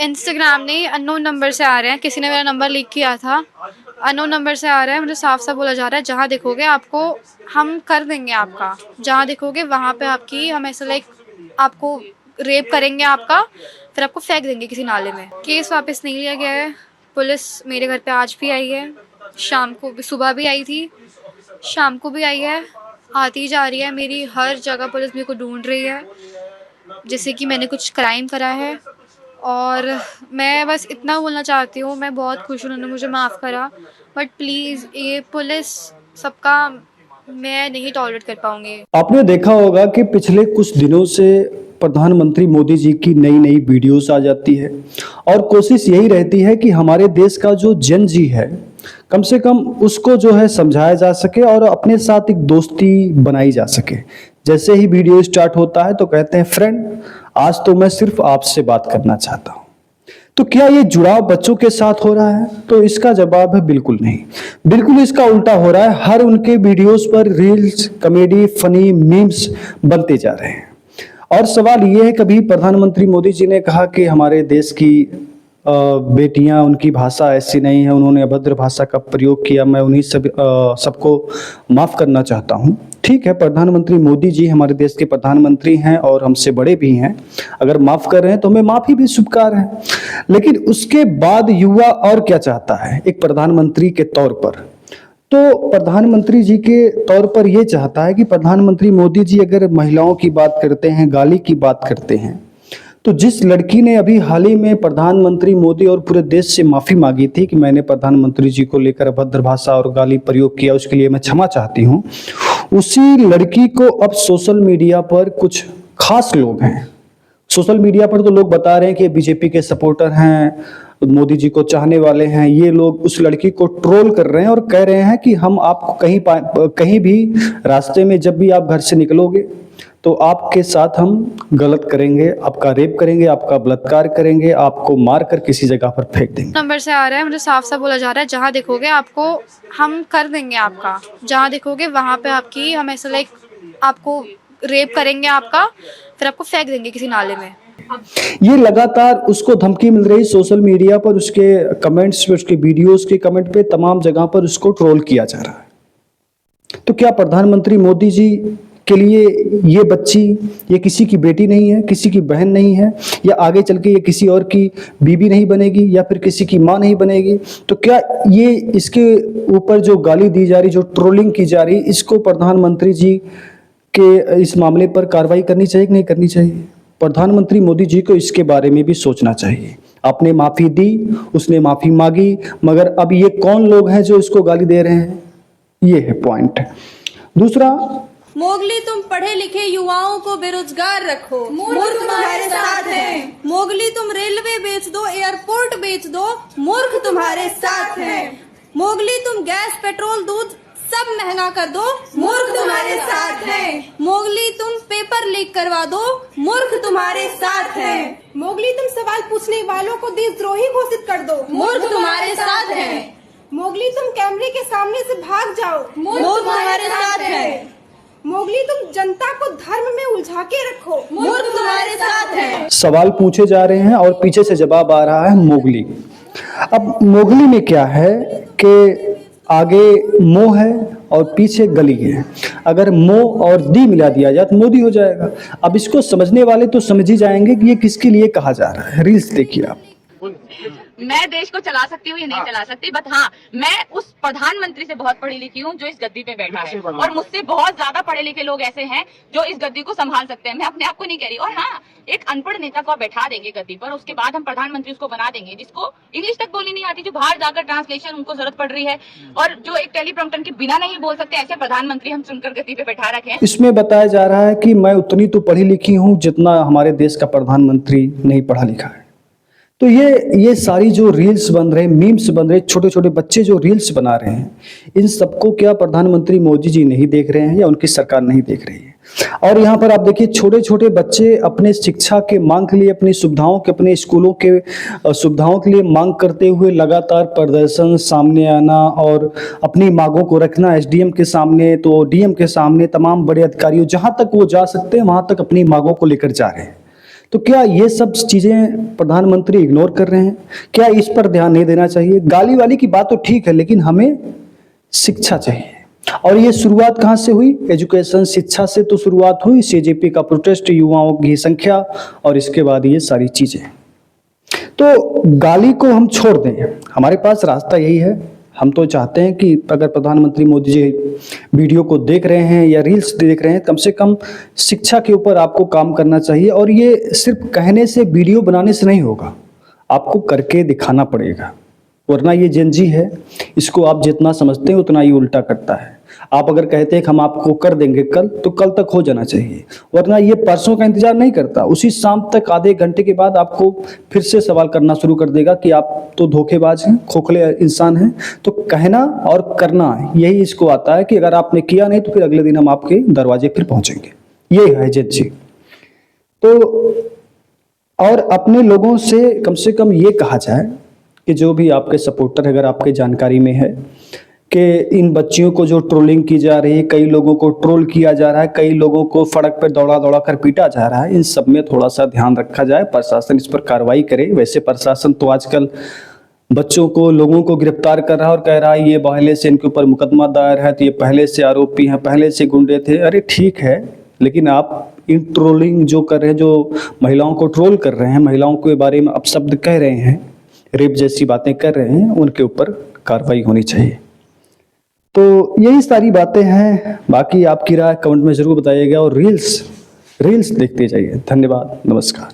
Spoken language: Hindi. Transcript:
इंस्टाग्राम नहीं, अननोन नंबर से आ रहे हैं। किसी ने मेरा नंबर लीक किया था। अननोन नंबर से आ रहा है, मुझे साफ साफ बोला जा रहा है जहाँ देखोगे आपको हम कर देंगे, आपका जहाँ देखोगे वहाँ पे आपकी हम ऐसा लाइक आपको रेप करेंगे आपका, फिर आपको फेंक देंगे किसी नाले में। केस वापस नहीं लिया गया है। पुलिस मेरे घर पे आज भी आई है, शाम को भी, सुबह भी आई थी, शाम को भी आई है, आती जा रही है। मेरी हर जगह पुलिस मेरे को ढूंढ रही है जैसे कि मैंने कुछ क्राइम करा है। और मैं बस इतना बोलना चाहती हूँ, मैं बहुत खुश हूँ उन्होंने मुझे माफ़ करा, बट प्लीज़ ये पुलिस सबका मैं नहीं टॉलरेट कर पाऊँगी। आपने देखा होगा कि पिछले कुछ दिनों से प्रधानमंत्री मोदी जी की नई नई वीडियोस आ जाती है और कोशिश यही रहती है कि हमारे देश का जो जन जी है कम से कम उसको जो है समझाया जा सके और अपने साथ एक दोस्ती बनाई जा सके। जैसे ही वीडियो स्टार्ट होता है तो कहते हैं फ्रेंड आज तो मैं सिर्फ आपसे बात करना चाहता हूँ। तो क्या ये जुड़ाव बच्चों के साथ हो रहा है? तो इसका जवाब है बिल्कुल नहीं। बिल्कुल इसका उल्टा हो रहा है। हर उनके वीडियोस पर रील्स, कॉमेडी, फनी, मीम्स बनते जा रहे हैं। और सवाल ये है, कभी प्रधानमंत्री मोदी जी ने कहा कि हमारे देश की बेटियां, उनकी भाषा ऐसी नहीं है, उन्होंने अभद्र भाषा का प्रयोग किया, मैं उन्हीं सबको माफ़ करना चाहता हूँ। ठीक है, प्रधानमंत्री मोदी जी हमारे देश के प्रधानमंत्री हैं और हमसे बड़े भी हैं। अगर माफ़ कर रहे हैं तो हमें माफ़ी भी स्वीकार है। लेकिन उसके बाद युवा और क्या चाहता है एक प्रधानमंत्री के तौर पर? तो प्रधानमंत्री जी के तौर पर यह चाहता है कि प्रधानमंत्री मोदी जी अगर महिलाओं की बात करते हैं, गाली की बात करते हैं, तो जिस लड़की ने अभी हाल ही में प्रधानमंत्री मोदी और पूरे देश से माफ़ी मांगी थी कि मैंने प्रधानमंत्री जी को लेकर अभद्र भाषा और गाली प्रयोग किया, उसके लिए मैं क्षमा चाहती हूँ, उसी लड़की को अब सोशल मीडिया पर कुछ खास लोग हैं, सोशल मीडिया पर तो लोग बता रहे हैं कि बीजेपी के सपोर्टर हैं, मोदी जी को चाहने वाले हैं, ये लोग उस लड़की को ट्रोल कर रहे हैं और कह रहे हैं कि हम आपको कहीं भी रास्ते में जब भी आप घर से निकलोगे तो आपके साथ हम गलत करेंगे, आपका रेप करेंगे, आपका बलात्कार करेंगे, आपको मार कर किसी जगह पर फेंक देंगे। नंबर से आ रहा है, मुझे साफ साफ बोला जा रहा है जहाँ देखोगे आपको हम कर देंगे, आपका जहाँ देखोगे वहाँ पे आपकी हम ऐसा लाइक आपको रेप करेंगे आपका, फिर आपको फेंक देंगे किसी नाले में। ये लगातार उसको धमकी मिल रही सोशल मीडिया पर, उसके कमेंट्स पे, उसके वीडियोस के कमेंट पे तमाम जगह पर उसको ट्रोल किया जा रहा है। तो क्या प्रधानमंत्री मोदी जी के लिए ये बच्ची, ये किसी की बेटी नहीं है, किसी की बहन नहीं है, या आगे चल के ये किसी और की बीबी नहीं बनेगी या फिर किसी की माँ नहीं बनेगी? तो क्या ये इसके ऊपर जो गाली दी जा रही, जो ट्रोलिंग की जा रही, इसको प्रधानमंत्री जी के इस मामले पर कार्रवाई करनी चाहिए कि नहीं करनी चाहिए? प्रधानमंत्री मोदी जी को इसके बारे में भी सोचना चाहिए। आपने माफी दी, उसने माफी मांगी, मगर अब ये कौन लोग हैं जो इसको गाली दे रहे हैं? ये है पॉइंट। दूसरा, मोगली तुम पढ़े लिखे युवाओं को बेरोजगार रखो, मूर्ख तुम्हारे साथ है। मोगली तुम रेलवे बेच दो, एयरपोर्ट बेच दो, मूर्ख तुम्हारे साथ है। मोगली तुम गैस, पेट्रोल, दूध सब महंगा कर दो, मूर्ख तुम्हारे साथ है। मोगली तुम पेपर लीक करवा दो, मूर्ख तुम्हारे साथ है। मोगली तुम सवाल पूछने वालों को देशद्रोही घोषित कर दो, मूर्ख तुम्हारे साथ है। मोगली तुम कैमरे के सामने से भाग जाओ, मूर्ख तुम्हारे साथ है। मोगली तुम जनता को धर्म में उलझा के रखो, मूर्ख तुम्हारे साथ है। सवाल पूछे जा रहे हैं और पीछे से जवाब आ रहा है मोगली। अब मोगली में क्या है कि आगे मो है और पीछे गली है। अगर मो और दी मिला दिया जाए तो मोदी हो जाएगा। अब इसको समझने वाले तो समझ ही जाएंगे कि ये किसके लिए कहा जा रहा है। रील्स देखिए आप। मैं देश को चला सकती हूँ या नहीं चला सकती, बट हाँ, मैं उस प्रधानमंत्री से बहुत पढ़ी लिखी हूँ जो इस गद्दी पे बैठा है, और मुझसे बहुत ज्यादा पढ़े लिखे लोग ऐसे हैं जो इस गद्दी को संभाल सकते हैं। मैं अपने आप को नहीं कह रही। और हाँ, एक अनपढ़ नेता को बैठा देंगे गद्दी पर, उसके बाद हम प्रधानमंत्री उसको बना देंगे जिसको इंग्लिश तक बोलनी नहीं आती, जो बाहर जाकर ट्रांसलेशन उनको जरूरत पड़ रही है, और जो एक टेलीप्रॉम्प्टर के बिना नहीं बोल सकते, ऐसे प्रधानमंत्री हम चुनकर गद्दी पे बैठा रखे। इसमें बताया जा रहा है कि मैं उतनी तो पढ़ी लिखी हूँ जितना हमारे देश का प्रधानमंत्री नहीं पढ़ा लिखा है। तो ये सारी जो रील्स बन रहे, मीम्स बन रहे, छोटे छोटे बच्चे जो रील्स बना रहे हैं, इन सबको क्या प्रधानमंत्री मोदी जी नहीं देख रहे हैं या उनकी सरकार नहीं देख रही है? और यहाँ पर आप देखिए, छोटे छोटे बच्चे अपने शिक्षा के मांग के लिए, अपनी सुविधाओं के, अपने स्कूलों के सुविधाओं के लिए मांग करते हुए लगातार प्रदर्शन, सामने आना और अपनी मांगों को रखना, एसडीएम के सामने तो डीएम के सामने, तमाम बड़े अधिकारियों, जहाँ तक वो जा सकते हैं वहाँ तक अपनी मांगों को लेकर जा रहे हैं। तो क्या ये सब चीजें प्रधानमंत्री इग्नोर कर रहे हैं? क्या इस पर ध्यान नहीं देना चाहिए? गाली वाली की बात तो ठीक है, लेकिन हमें शिक्षा चाहिए। और ये शुरुआत कहाँ से हुई? एजुकेशन, शिक्षा से तो शुरुआत हुई। सीजेपी का प्रोटेस्ट, युवाओं की संख्या, और इसके बाद ये सारी चीजें। तो गाली को हम छोड़ दें, हमारे पास रास्ता यही है। हम तो चाहते हैं कि अगर प्रधानमंत्री मोदी जी वीडियो को देख रहे हैं या रील्स देख रहे हैं, कम से कम शिक्षा के ऊपर आपको काम करना चाहिए। और ये सिर्फ कहने से, वीडियो बनाने से नहीं होगा, आपको करके दिखाना पड़ेगा। वरना ये जेन जी है, इसको आप जितना समझते हैं उतना ही उल्टा करता है। आप अगर कहते हैं कि हम आपको कर देंगे कल, तो कल तक हो जाना चाहिए, वरना ये परसों का इंतजार नहीं करता। उसी शाम तक, आधे घंटे के बाद आपको फिर से सवाल करना शुरू कर देगा कि आप तो धोखेबाज हैं, खोखले इंसान हैं। तो कहना और करना, यही इसको आता है कि अगर आपने किया नहीं तो फिर अगले दिन हम आपके दरवाजे फिर पहुंचेंगे। ये है जेन जी। तो और अपने लोगों से कम ये कहा जाए कि जो भी आपके सपोर्टर, अगर आपके जानकारी में है कि इन बच्चियों को जो ट्रोलिंग की जा रही है, कई लोगों को ट्रोल किया जा रहा है, कई लोगों को सड़क पर दौड़ा दौड़ा कर पीटा जा रहा है, इन सब में थोड़ा सा ध्यान रखा जाए, प्रशासन इस पर कार्रवाई करे। वैसे प्रशासन तो आजकल बच्चों को, लोगों को गिरफ्तार कर रहा है और कह रहा है ये पहले से इनके ऊपर मुकदमा दायर है, तो ये पहले से आरोपी हैं, पहले से गुंडे थे। अरे ठीक है, लेकिन आप इन ट्रोलिंग जो कर रहे हैं, जो महिलाओं को ट्रोल कर रहे हैं, महिलाओं के बारे में अपशब्द कह रहे हैं, रेप जैसी बातें कर रहे हैं, उनके ऊपर कार्रवाई होनी चाहिए। तो यही सारी बातें हैं। बाकी आपकी राय कमेंट में जरूर बताइएगा और रील्स देखते जाइए। धन्यवाद, नमस्कार।